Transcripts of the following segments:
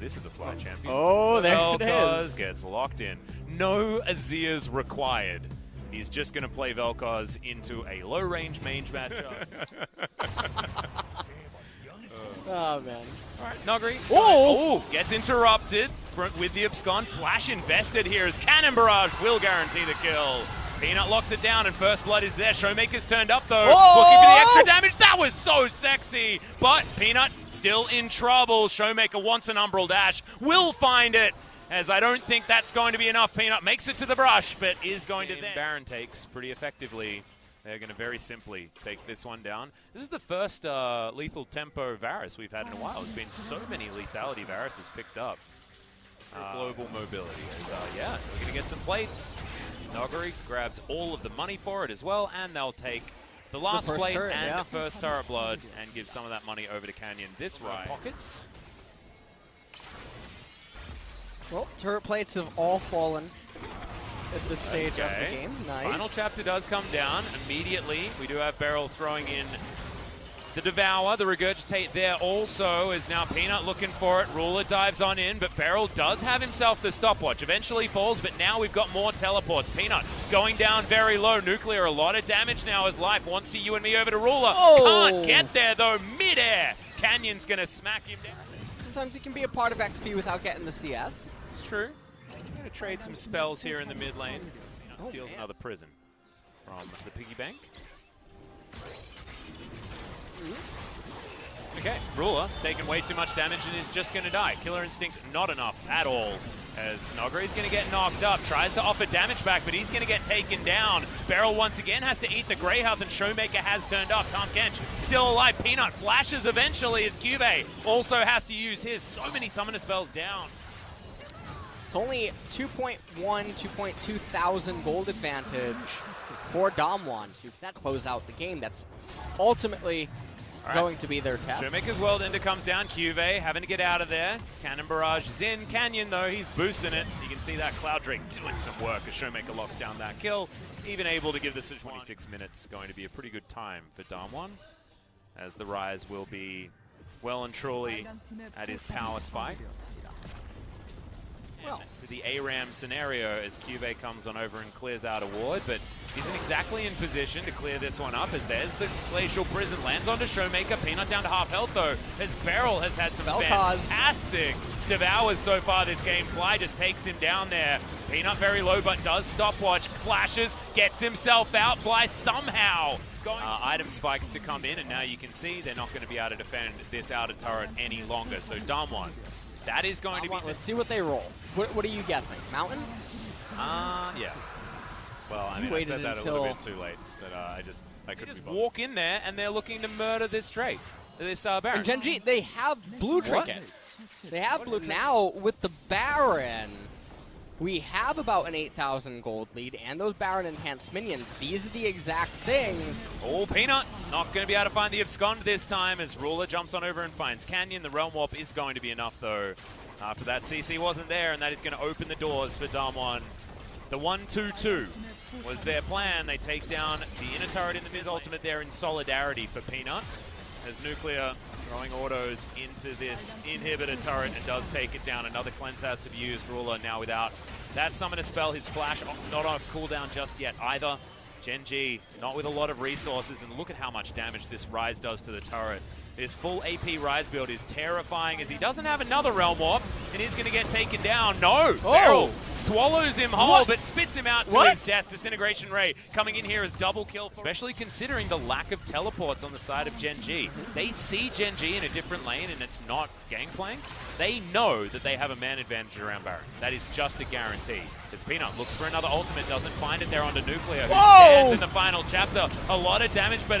this is a fly champion. Oh, there it is. Gets locked in. No Azirs required. He's just going to play Vel'Koz into a low-range mange matchup. Oh, man. All right, Nuguri. Oh! Gets interrupted with the abscond. Flash invested here as Cannon Barrage will guarantee the kill. Peanut locks it down and first blood is there. Showmaker's turned up though. Oh! Looking for the extra damage. That was so sexy. But Peanut still in trouble. Showmaker wants an Umbral Dash. Will find it. As I don't think that's going to be enough. Peanut makes it to the brush, but is going to then. Baron takes pretty effectively. They're going to very simply take this one down. This is the first lethal tempo Varus we've had in a while. There's been so many lethality Varus has picked up. Global mobility. Yeah, we're going to get some plates. Nuguri grabs all of the money for it as well, and they'll take the last plate turret, and the first turret blood and give some of that money over to Canyon. This ride. Pockets. Well, turret plates have all fallen at this stage of the game. Nice. Final chapter does come down immediately. We do have Beryl throwing in the Devour. The Regurgitate there also is now Peanut looking for it. Ruler dives on in, but Beryl does have himself the stopwatch. Eventually falls, but now we've got more teleports. Peanut going down very low. Nuclear, a lot of damage now as Life wants to you and me over to Ruler. Oh. Can't get there though, midair. Canyon's going to smack him down. Sometimes you can be a part of XP without getting the CS. It's true. Going to trade some spells here in the mid lane. Steals another prison from the piggy bank. Okay, Ruler taking way too much damage and is just going to die. Killer Instinct not enough at all. As Nuguri's going to get knocked up, tries to offer damage back, but he's going to get taken down. Beryl once again has to eat the Grey Health, and Showmaker has turned up. Tom Kench still alive. Peanut flashes eventually as Cube also has to use his. So many summoner spells down. It's only 2.1, 2.2 thousand gold advantage for Damwon to close out the game. That's ultimately going to be their test. Showmaker's World Ender comes down. Cube having to get out of there. Cannon Barrage is in. Canyon, though, he's boosting it. You can see that Cloud Drake doing some work as Showmaker locks down that kill. Even able to give this a 26 minutes. Going to be a pretty good time for Damwon, as the Rise will be well and truly at his power spike. Well, to the ARAM scenario as Cube comes on over and clears out a ward, but isn't exactly in position to clear this one up as there's the Glacial Prison. Lands onto Showmaker. Peanut down to half health though, as Beryl has had some fantastic devours so far this game. Fly just takes him down there. Peanut very low but does stopwatch. Flashes, gets himself out. Fly somehow item spikes to come in, and now you can see they're not going to be able to defend this outer turret any longer. So Damwon, that is going to be... Let's see what they roll. What are you guessing? Mountain? Yeah. Well, I mean, I said that a little bit too late. But I couldn't just walk in there, and they're looking to murder this Drake. This Baron. And Gen.G, they have Blue Trinket. They have Blue. Now, with the Baron, we have about an 8,000 gold lead, and those Baron enhanced minions. These are the exact things. Oh, Peanut not going to be able to find the abscond this time as Ruler jumps on over and finds Canyon. The Realm Warp is going to be enough, though. After that, CC wasn't there, and that is going to open the doors for Damwon. The 1-2-2 was their plan. They take down the inner turret in the mid ultimate there in solidarity for Peanut, as Nuclear throwing autos into this inhibitor turret and does take it down. Another cleanse has to be used. Ruler now without that summoner spell. His flash not off cooldown just yet either. Gen.G not with a lot of resources, and look at how much damage this Rise does to the turret. His full AP Rise build is terrifying as he doesn't have another Realm Warp, and he's going to get taken down. No! Beryl swallows him whole, but spits him out to his death. Disintegration Ray coming in here as double kill, especially considering the lack of teleports on the side of Gen.G. They see Gen.G in a different lane, and it's not Gangplank. They know that they have a man advantage around Baron. That is just a guarantee. As Peanut looks for another ultimate, doesn't find it there onto Nuclear, who stands in the final chapter. A lot of damage, but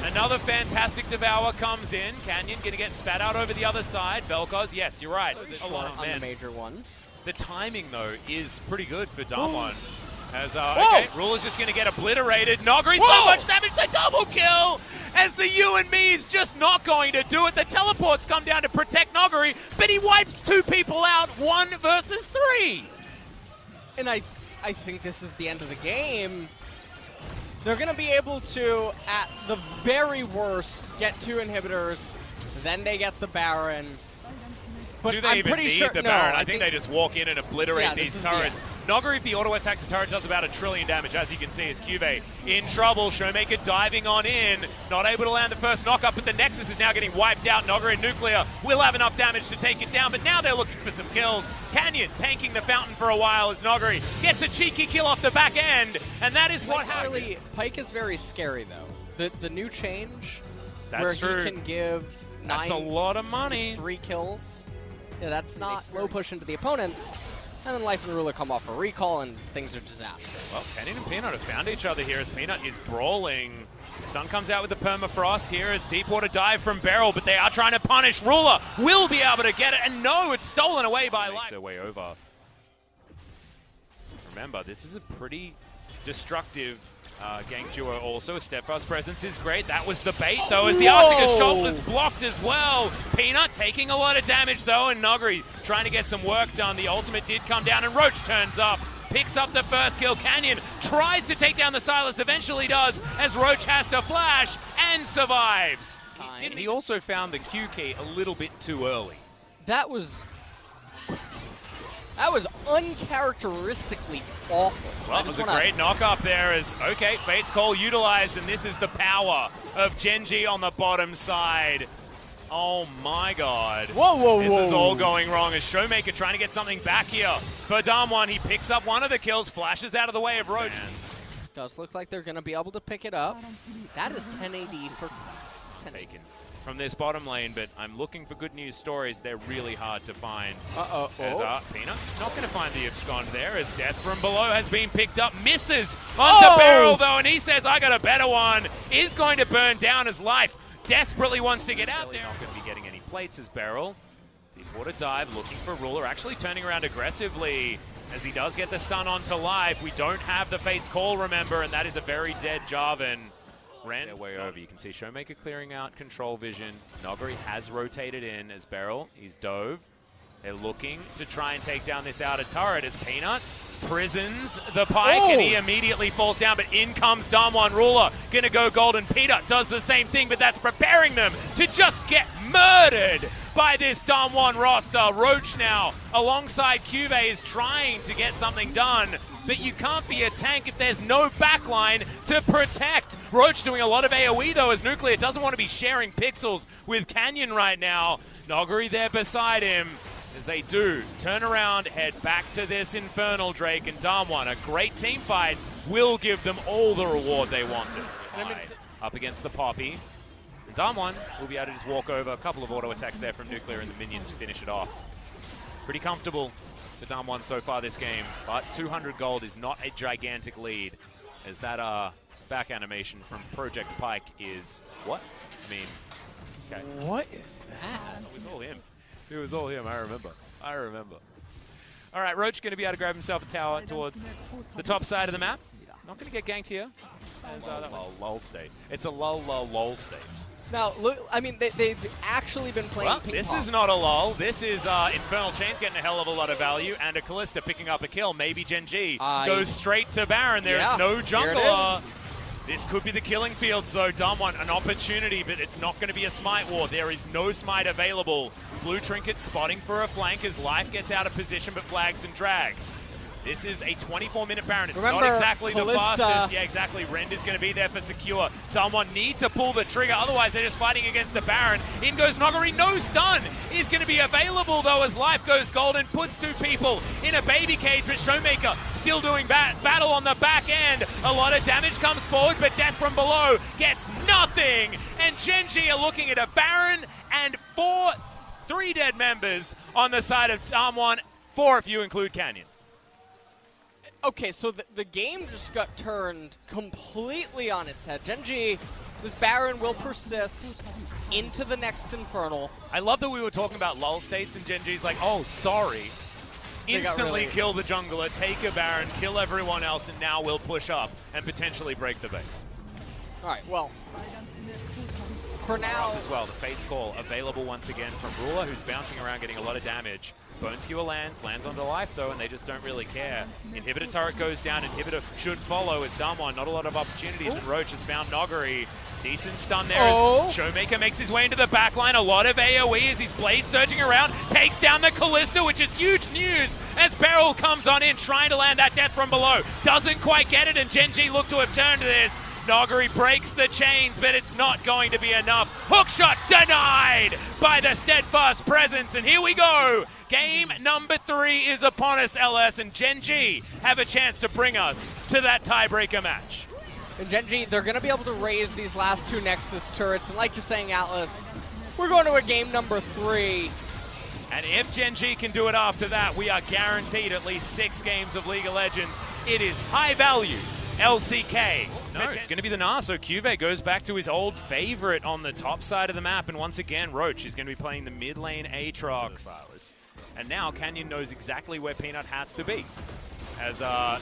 another fantastic Devour comes in. Canyon going to get spat out over the other side. Vel'Koz, yes, you're right. A lot of the major ones. The timing, though, is pretty good for Damwon. As, okay, Ruler's just going to get obliterated. Nuguri, so much damage, the double kill! As the you and me is just not going to do it. The teleports come down to protect Nuguri, but he wipes two people out, 1 versus 3. And I think this is the end of the game. They're going to be able to, at the very worst, get 2 inhibitors. Then they get the Baron. But do they I'm even pretty need sure, the no, Baron? I think they just walk in and obliterate these turrets. Yeah. Noguri, if he auto-attacks the turret, does about 1 trillion damage. As you can see, is Cuvee in trouble. Showmaker diving on in, not able to land the first knock-up, but the Nexus is now getting wiped out. Noguri and Nuclear will have enough damage to take it down, but now they're looking for some kills. Canyon tanking the fountain for a while as Noguri gets a cheeky kill off the back end, and that is what happened. Really, Pyke is very scary, though. The new change, That's where true. he can give That's a lot of money. 3 kills. Yeah, that's not slow push into the opponents. And then Life and Ruler come off a recall, and things are disastrous. Well, Canyon and Peanut have found each other here as Peanut is brawling. Stun comes out with the permafrost here as Deepwater dive from Beryl, but they are trying to punish. Ruler will be able to get it, and no, it's stolen away by Life. Makes their way over. Remember, this is a pretty destructive gank duo also. Steadfast presence is great. That was the bait, though, as the Arctica shot was blocked as well. Peanut taking a lot of damage, though, and Noguri trying to get some work done. The ultimate did come down, and Roach turns up, picks up the first kill. Canyon tries to take down the Silas, eventually does, as Roach has to flash and survives. He also found the Q key a little bit too early. That was uncharacteristically awful. Well, it was a great knock-up there as, okay, Fate's Call utilized, and this is the power of Gen.G on the bottom side. Oh my god. Whoa. This is all going wrong as Showmaker trying to get something back here. For Damwon, he picks up one of the kills, flashes out of the way of Roach. Does look like they're going to be able to pick it up. That is 10 AD for... Taken from this bottom lane, but I'm looking for good news stories. They're really hard to find. As Peanut's not going to find the abscond there, as Death from below has been picked up. Misses onto Beryl, though, and he says, I got a better one. Is going to burn down his life. Desperately wants to get out there. Not going to be getting any plates as Beryl. Deepwater dive, looking for Ruler, actually turning around aggressively as he does get the stun onto Life. We don't have the Fate's Call, remember, and that is a very dead Jarvan. Ran their way over. You can see Showmaker clearing out control vision. Noguri has rotated in as Beryl. He's dove. They're looking to try and take down this outer turret as Peanut prisons the Pyke, and he immediately falls down, but in comes Damwon. Ruler gonna go golden. Peanut does the same thing, but that's preparing them to just get murdered by this Damwon roster. Roach now, alongside Cuvee, is trying to get something done, but you can't be a tank if there's no backline to protect. Roach doing a lot of AoE, though, as Nuclear doesn't want to be sharing pixels with Canyon right now. Noguri there beside him, as they do turn around, head back to this Infernal Drake, and Damwon, a great team fight, will give them all the reward they wanted. Up against the Poppy. And Damwon will be able to just walk over. A couple of auto attacks there from Nuclear, and the minions finish it off. Pretty comfortable for Damwon so far this game, but 200 gold is not a gigantic lead, as that back animation from Project Pyke is what? I mean, okay. What is that? It was all him. It was all him, I remember. All right, Roach going to be able to grab himself a tower towards the top side of the map. Not going to get ganked here. As that lull state. It's a lull state. Now, look, I mean, they've actually been playing well, this is not a lull. This is Infernal Chains getting a hell of a lot of value, and a Callista picking up a kill. Maybe Gen.G goes straight to Baron. There is no jungler. This could be the killing fields, though. Damwon, an opportunity, but it's not going to be a smite war. There is no smite available. Blue Trinket spotting for a flank as Life gets out of position, but flags and drags. This is a 24-minute Baron. It's not exactly the fastest. Yeah, exactly. Rend is going to be there for secure. Damwon need to pull the trigger, otherwise they're just fighting against the Baron. In goes Noguri. No stun is going to be available, though, as Life goes golden, puts 2 people in a baby cage, but Showmaker still doing battle on the back end. A lot of damage comes forward, but Death from below gets nothing. And Gen.G are looking at a Baron and 3 dead members on the side of Damwon, 4 if you include Canyon. Okay, so the game just got turned completely on its head. Gen.G, this Baron will persist into the next Infernal. I love that we were talking about lull states, and Gen.G's like, oh, sorry. Instantly kill the jungler, take a Baron, kill everyone else, and now we'll push up and potentially break the base. All right, well, for now... As well, the Fate's Call available once again from Ruler, who's bouncing around getting a lot of damage. Bone Skewer lands onto life though, and they just don't really care. Inhibitor turret goes down, Inhibitor should follow as Damwon, not a lot of opportunities, and Roach has found Noggery. Decent stun there as Showmaker makes his way into the backline. A lot of AoE as his blade surging around, takes down the Kalista, which is huge news as Beryl comes on in, trying to land that death from below. Doesn't quite get it, and Gen.G look to have turned to this. Noggery breaks the chains, but it's not going to be enough. Hookshot denied by the Steadfast Presence, and here we go. Game number 3 is upon us, LS, and Gen.G have a chance to bring us to that tiebreaker match. And Gen.G, they're going to be able to raise these last 2 Nexus turrets, and like you're saying, Atlas, we're going to a game number 3. And if Gen.G can do it after that, we are guaranteed at least 6 games of League of Legends. It is high value LCK. No, it's going to be the Gnar, so Cuvee goes back to his old favorite on the top side of the map, and once again, Roach is going to be playing the mid lane Aatrox. And now Canyon knows exactly where Peanut has to be. As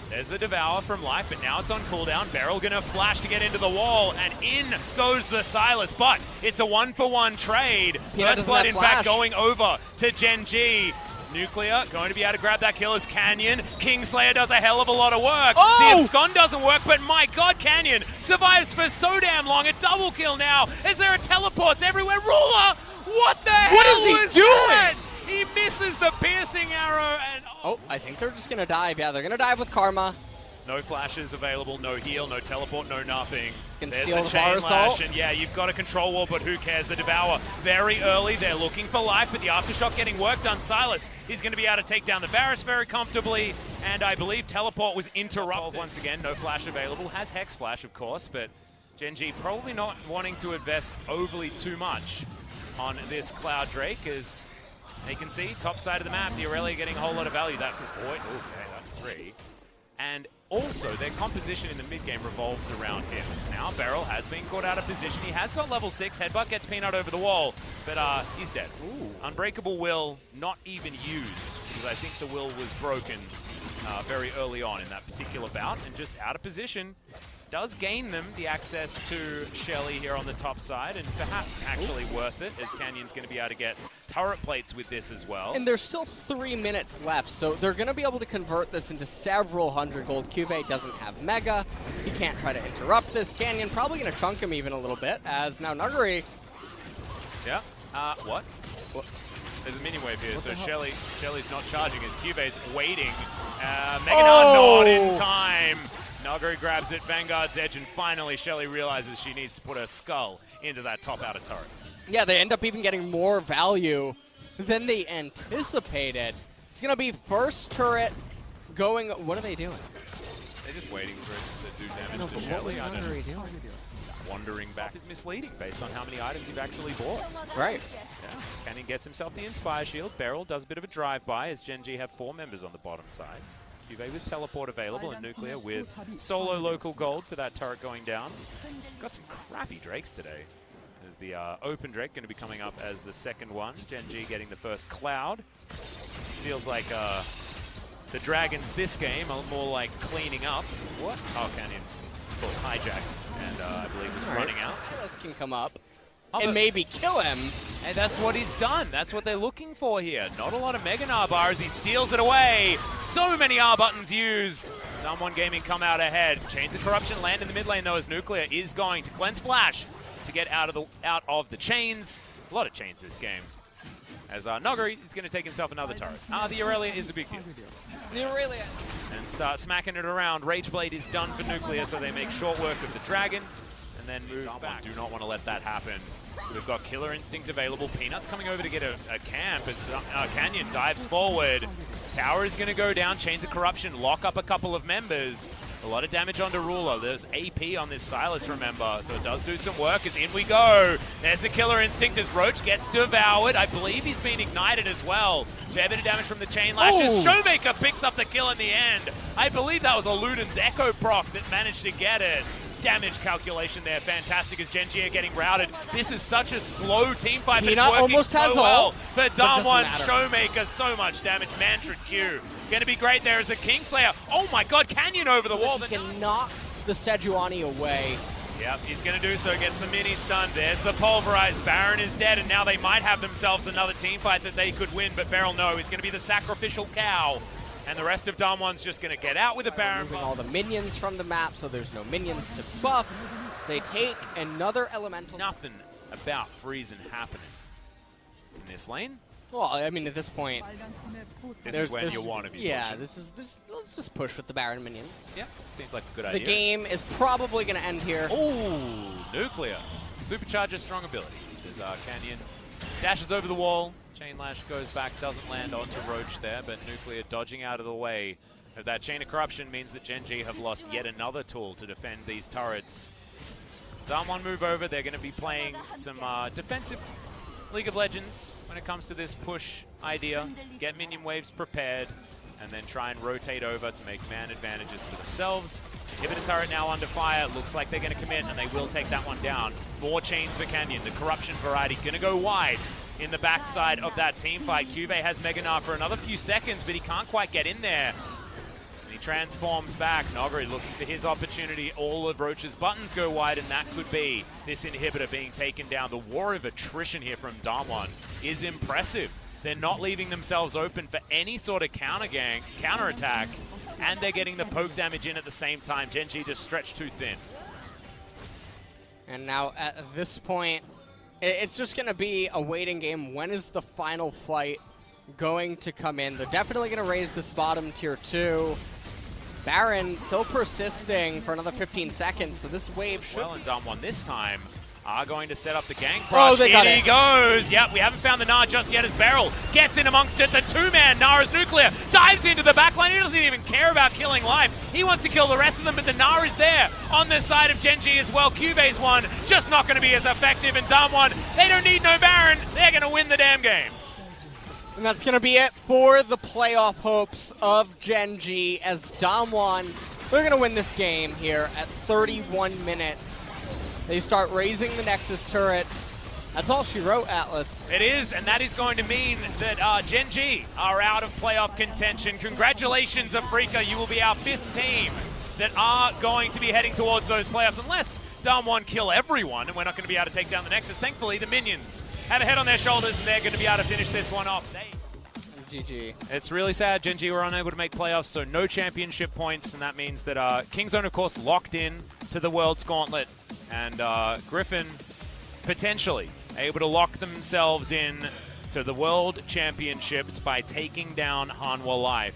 there's the Devour from Life, but now it's on cooldown. Beryl gonna flash to get into the wall, and in goes the Silas, but it's a 1-for-1 trade. First Blood, in fact, going over to Gen.G. Nuclear going to be able to grab that kill as Canyon. Kingslayer does a hell of a lot of work. The abscond doesn't work, but my god, Canyon survives for so damn long. A double kill now as there are teleports everywhere. Ruler, what the hell is that? He misses the piercing arrow, and I think they're just gonna dive. Yeah, they're gonna dive with Karma. No flashes available, no heal, no teleport, no nothing. There's the chain lash, and yeah, you've got a control wall, but who cares? The Devour very early. They're looking for life, but the Aftershock getting work done. Silas is going to be able to take down the Varus very comfortably, and I believe teleport was interrupted. Once again, no flash available. Has Hex Flash, of course, but Gen.G probably not wanting to invest overly too much on this Cloud Drake, as they can see, top side of the map, the Aurelia getting a whole lot of value. That's for 4. Okay, that's 3. And also, their composition in the mid-game revolves around him. Now, Beryl has been caught out of position. He has got level 6. Headbutt gets Peanut over the wall, but he's dead. Unbreakable Will not even used, because I think the will was broken very early on in that particular bout, and just out of position. Does gain them the access to Shelly here on the top side, and perhaps actually worth it, as Canyon's going to be able to get turret plates with this as well. And there's still 3 minutes left, so they're going to be able to convert this into several hundred gold. Cuvee doesn't have Mega. He can't try to interrupt this. Canyon probably going to chunk him even a little bit, as now Nuggery. Yeah. What? There's a mini wave here, so Shelly's not charging as Cuvee's waiting. Mega not in time. Noggery grabs it, Vanguard's edge, and finally Shelly realizes she needs to put her skull into that top outer turret. Yeah, they end up even getting more value than they anticipated. It's going to be first turret going... What are they doing? They're just waiting for it to do damage to Shelly. I don't know. Wandering back is misleading based on how many items you've actually bought. Right. Yeah. Canyon gets himself the Inspire Shield. Beryl does a bit of a drive-by as Gen.G have 4 members on the bottom side. Cuvee with teleport available, and Nuclear with solo local gold for that turret going down. Got some crappy Drakes today. There's the open Drake going to be coming up as the second one. Gen.G getting the first Cloud. Feels like the Dragons this game are more like cleaning up. What? Oh, Canyon, of course, hijacked, and I believe was running out. This can come up and maybe kill him. And that's what he's done. That's what they're looking for here. Not a lot of Mega Gnar bar as he steals it away. So many R buttons used. Damwon Gaming come out ahead. Chains of Corruption land in the mid lane though, as Nuclear is going to Cleanse Flash to get out of the chains. A lot of chains this game. As Noggery is going to take himself another turret. The Aurelia is a big deal. The Aurelia. And start smacking it around. Rageblade is done for Nuclear, so they make short work of the Dragon. And then move back. Do not want to let that happen. We've got Killer Instinct available. Peanut's coming over to get a camp as Canyon dives forward. Tower is going to go down. Chains of Corruption lock up a couple of members. A lot of damage onto Ruler. There's AP on this Silas, remember, so it does do some work as in we go. There's the Killer Instinct as Roach gets devoured. I believe he's been ignited as well. Fair bit of damage from the Chain Lashes. Showmaker picks up the kill in the end. I believe that was a Luden's Echo proc that managed to get it. Damage calculation there, fantastic as Gen.G are getting routed. This is such a slow team fight, but it's working almost so well for Damwon. Showmaker, so much damage. Mantra Q, gonna be great there as the Kingslayer. Oh my god, Canyon over the wall. He can knock the Sejuani away. Yep, he's going to do so. Gets the mini stun. There's the pulverized. Baron is dead, and now they might have themselves another team fight that they could win, but Beryl, no, he's going to be the sacrificial cow. And the rest of Damwon's just going to get out with a Baron. Moving all the minions from the map, so there's no minions to buff. They take another elemental. Nothing about freezing happening in this lane. Well, I mean, at this point, This is when you want to be yeah, pushing. let's just push with the Baron minions. Yeah, seems like a good The idea. game is probably going to end here. Oh, Nuclear. Supercharger's strong ability. There's Canyon. Dashes over the wall. Chain Lash goes back, doesn't land onto Roach there, but Nuclear dodging out of the way of that Chain of Corruption means that Gen.G have lost yet another tool to defend these turrets. Damwon move over. They're going to be playing some defensive League of Legends when it comes to this push idea. Get minion waves prepared, and then try and rotate over to make man advantages for themselves. Inhibitor turret now under fire. Looks like they're going to commit, and they will take that one down. More chains for Canyon. The Corruption variety going to go wide in the backside of that team fight. Cuvée has Mega Gnar for another few seconds, but he can't quite get in there. And he transforms back. Nogri looking for his opportunity. All of Roach's buttons go wide, and that could be this inhibitor being taken down. The war of attrition here from Damwon is impressive. They're not leaving themselves open for any sort of counter-attack, and they're getting the poke damage in at the same time. Gen.G just stretched too thin. And now at this point, it's just going to be a waiting game. When is the final fight going to come in? They're definitely going to raise this bottom tier 2. Baron still persisting for another 15 seconds, so this wave should... Well, and Damwon this time are going to set up the gang crush. Oh, they got it. He goes. Yep, we haven't found the Gnar just yet as Beryl gets in amongst it. The two-man Gnar is Nuclear. Dives into the backline. He doesn't even care about killing life. He wants to kill the rest of them, but the Gnar is there on the side of Gen.G as well. Cuvé's one, just not going to be as effective. And Damwon, they don't need no Baron. They're going to win the damn game. And that's going to be it for the playoff hopes of Gen.G as Damwon, they're going to win this game here at 31 minutes. They start raising the Nexus turrets. That's all she wrote, Atlas. It is, and that is going to mean that Gen.G are out of playoff contention. Congratulations, Afrika. You will be our 5th team that are going to be heading towards those playoffs, unless Damwon kill everyone, and we're not going to be able to take down the Nexus. Thankfully, the minions have a head on their shoulders, and they're going to be able to finish this one off. GG. It's really sad. Gen.G were unable to make playoffs, so no championship points, and that means that Kingzone, of course, locked in to the World's Gauntlet, and Griffin potentially able to lock themselves in to the World Championships by taking down Hanwha Life.